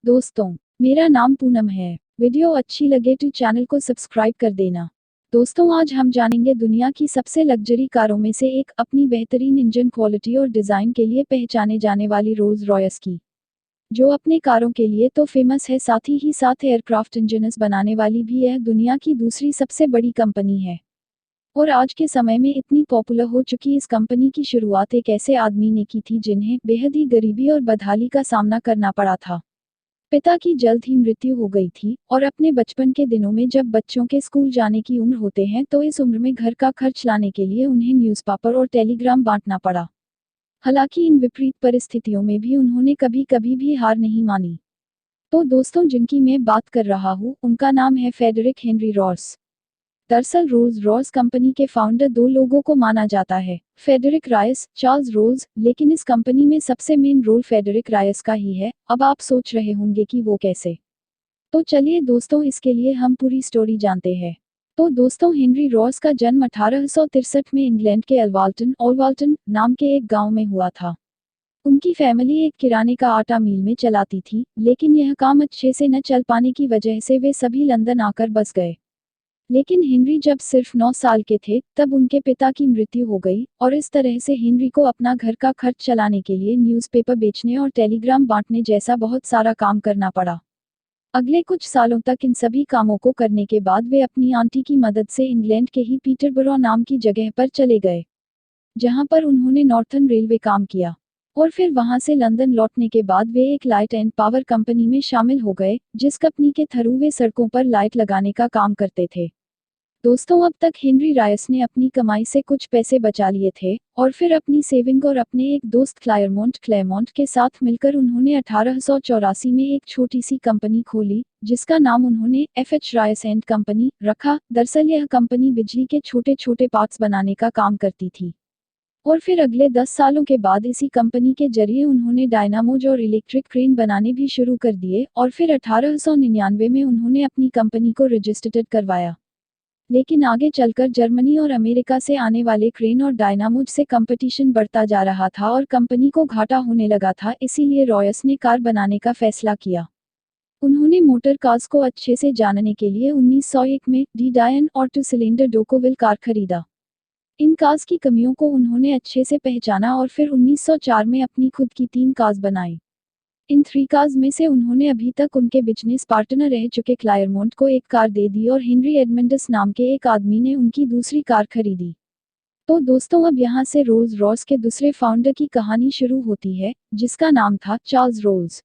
दोस्तों, मेरा नाम पूनम है। वीडियो अच्छी लगे तो चैनल को सब्सक्राइब कर देना। दोस्तों, आज हम जानेंगे दुनिया की सबसे लग्जरी कारों में से एक, अपनी बेहतरीन इंजन क्वालिटी और डिज़ाइन के लिए पहचाने जाने वाली रोल्स रॉयस की, जो अपने कारों के लिए तो फेमस है, साथ ही साथ एयरक्राफ्ट इंजन्स बनाने वाली भी यह दुनिया की दूसरी सबसे बड़ी कंपनी है। और आज के समय में इतनी पॉपुलर हो चुकी इस कंपनी की शुरुआत एक ऐसे आदमी ने की थी जिन्हें बेहद ही गरीबी और बदहाली का सामना करना पड़ा था। पिता की जल्द ही मृत्यु हो गई थी और अपने बचपन के दिनों में जब बच्चों के स्कूल जाने की उम्र होते हैं तो इस उम्र में घर का खर्च लाने के लिए उन्हें न्यूज़पेपर और टेलीग्राम बांटना पड़ा। हालांकि इन विपरीत परिस्थितियों में भी उन्होंने कभी कभी भी हार नहीं मानी। तो दोस्तों, जिनकी मैं बात कर रहा हूँ उनका नाम है फ्रेडरिक हेनरी रॉस। दरअसल रोल्स रॉयस कंपनी के फाउंडर दो लोगों को माना जाता है, फ्रेडरिक रायस, चार्ल्स रोल्स, लेकिन इस कंपनी में सबसे मेन रोल फ्रेडरिक रायस का ही है। अब आप सोच रहे होंगे कि वो कैसे। तो चलिए दोस्तों, इसके लिए हम पूरी स्टोरी जानते हैं। तो दोस्तों, हेनरी रॉस का जन्म 1863 में इंग्लैंड के ओलवाल्टन नाम के एक गांव में हुआ था। उनकी फैमिली एक किराने का आटा मिल में चलाती थी, लेकिन यह काम अच्छे से न चल पाने की वजह से वे सभी लंदन आकर बस गए। लेकिन हेनरी जब सिर्फ 9 साल के थे तब उनके पिता की मृत्यु हो गई और इस तरह से हेनरी को अपना घर का खर्च चलाने के लिए न्यूज़पेपर बेचने और टेलीग्राम बांटने जैसा बहुत सारा काम करना पड़ा। अगले कुछ सालों तक इन सभी कामों को करने के बाद वे अपनी आंटी की मदद से इंग्लैंड के ही पीटरबरो नाम की जगह पर चले गए, जहां पर उन्होंने नॉर्थर्न रेलवे काम किया। और फिर वहां से लंदन लौटने के बाद वे एक लाइट एंड पावर कंपनी में शामिल हो गए, जिस कंपनी के थ्रू वे सड़कों पर लाइट लगाने का काम करते थे। दोस्तों, अब तक हेनरी रायस ने अपनी कमाई से कुछ पैसे बचा लिए थे और फिर अपनी सेविंग और अपने एक दोस्त क्लेयरमोंट के साथ मिलकर उन्होंने 1884 में एक छोटी सी कंपनी खोली, जिसका नाम उन्होंने एफएच रायस एंड कंपनी रखा। दरअसल यह कंपनी बिजली के छोटे छोटे पार्ट्स बनाने का काम करती थी। और फिर अगले 10 सालों के बाद इसी कंपनी के जरिए उन्होंने डायनामोज और इलेक्ट्रिक क्रेन बनाने भी शुरू कर दिए और फिर 1899 में उन्होंने अपनी कंपनी को रजिस्टर्ड करवाया। लेकिन आगे चलकर जर्मनी और अमेरिका से आने वाले क्रेन और डायनामोज से कंपटीशन बढ़ता जा रहा था और कंपनी को घाटा होने लगा था, इसीलिए रॉयस ने कार बनाने का फैसला किया। उन्होंने मोटर कार्स को अच्छे से जानने के लिए 1901 में डी डायन और 2 सिलेंडर डोकोविल कार खरीदा। इन कार्स की कमियों को उन्होंने अच्छे से पहचाना और फिर 1904 में अपनी खुद की 3 कार्स बनाई। इन 3 कार्स में से उन्होंने अभी तक उनके बिजनेस पार्टनर रह चुके क्लायरमोंट को एक कार दे दी और हेनरी एडमंडस नाम के एक आदमी ने उनकी दूसरी कार खरीदी। तो दोस्तों, अब यहाँ से रोल्स रॉस के दूसरे फाउंडर की कहानी शुरू होती है, जिसका नाम था चार्ल्स रोल्स।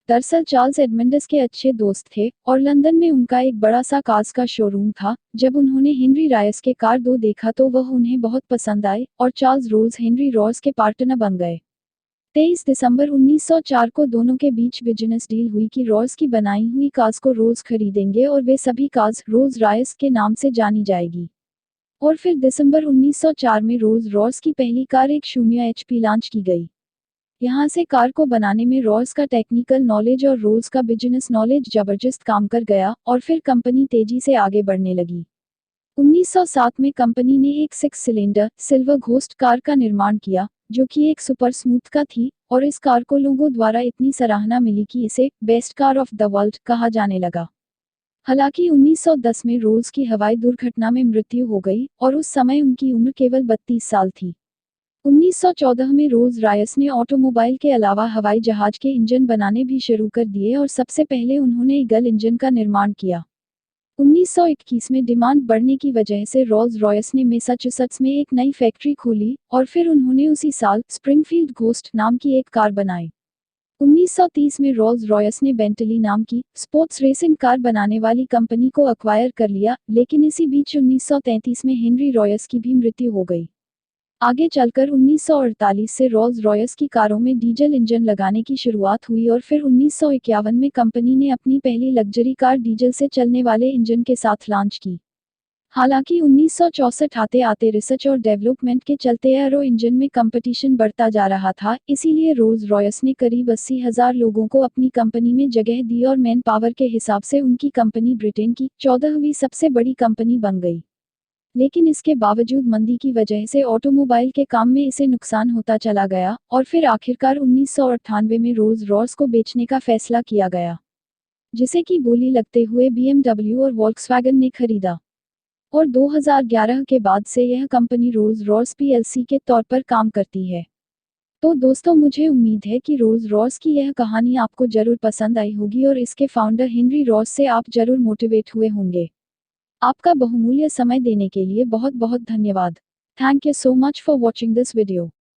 दरअसल चार्ल्स एडमंडस के अच्छे दोस्त थे और लंदन में उनका एक बड़ा सा कार्स का शोरूम था। जब उन्होंने हेनरी रायस के कार दो देखा तो वह उन्हें बहुत पसंद आए और चार्ल्स रोल्स हेनरी रॉस के पार्टनर बन गए। 23 दिसंबर 1904 को दोनों के बीच बिजनेस डील हुई कि रॉस की बनाई हुई कार्स को रोल्स खरीदेंगे और वे सभी कार्स रोल्स रॉयस के नाम से जानी जाएगी। और फिर दिसंबर 1904 में रोल्स रॉस की पहली कार एक 0 HP लॉन्च की गई। यहाँ से कार को बनाने में रॉस का टेक्निकल नॉलेज और रोल्स का बिजनेस नॉलेज जबरदस्त काम कर गया और फिर कंपनी तेजी से आगे बढ़ने लगी। 1907 में कंपनी ने एक 6 सिलेंडर सिल्वर घोस्ट कार का निर्माण किया, जो कि एक सुपर स्मूथ का थी और इस कार को लोगों द्वारा इतनी सराहना मिली कि इसे best car of the world कहा जाने लगा। हालांकि 1910 में रोल्स की हवाई दुर्घटना में मृत्यु हो गई और उस समय उनकी उम्र केवल 32 साल थी। 1914 में रोल्स रॉयस ने ऑटोमोबाइल के अलावा हवाई जहाज के इंजन बनाने भी शुरू कर दिए और सबसे पहले उन्होंने ईगल इंजन का निर्माण किया। 1921 में डिमांड बढ़ने की वजह से रोल्स रॉयस ने मैसाचुसेट्स में एक नई फैक्ट्री खोली और फिर उन्होंने उसी साल स्प्रिंगफील्ड घोस्ट नाम की एक कार बनाई। 1930 में रोल्स रॉयस ने बेंटली नाम की स्पोर्ट्स रेसिंग कार बनाने वाली कंपनी को अक्वायर कर लिया, लेकिन इसी बीच 1933 में हेनरी रॉयस की भी मृत्यु हो गई। आगे चलकर 1948 से रोल्स रॉयस की कारों में डीजल इंजन लगाने की शुरुआत हुई और फिर 1951 में कंपनी ने अपनी पहली लग्जरी कार डीजल से चलने वाले इंजन के साथ लॉन्च की। हालांकि 1964 आते आते रिसर्च और डेवलपमेंट के चलते एरो इंजन में कंपटीशन बढ़ता जा रहा था, इसीलिए रोल्स रॉयस ने करीब 80,000 लोगों को अपनी कंपनी में जगह दी और मैन पावर के हिसाब से उनकी कंपनी ब्रिटेन की 14वीं सबसे बड़ी कंपनी बन गई। लेकिन इसके बावजूद मंदी की वजह से ऑटोमोबाइल के काम में इसे नुकसान होता चला गया और फिर आखिरकार 1998 में रोल्स रॉयस को बेचने का फैसला किया गया, जिसे की बोली लगते हुए BMW और वॉल्क्सवैगन ने खरीदा। और 2011 के बाद से यह कंपनी रोल्स रॉयस पीएलसी के तौर पर काम करती है। तो दोस्तों, मुझे उम्मीद है कि रोल्स रॉयस की यह कहानी आपको जरूर पसंद आई होगी और इसके फाउंडर हेनरी रॉस से आप जरूर मोटिवेट हुए होंगे। आपका बहुमूल्य समय देने के लिए बहुत बहुत धन्यवाद। Thank you so much for watching this video.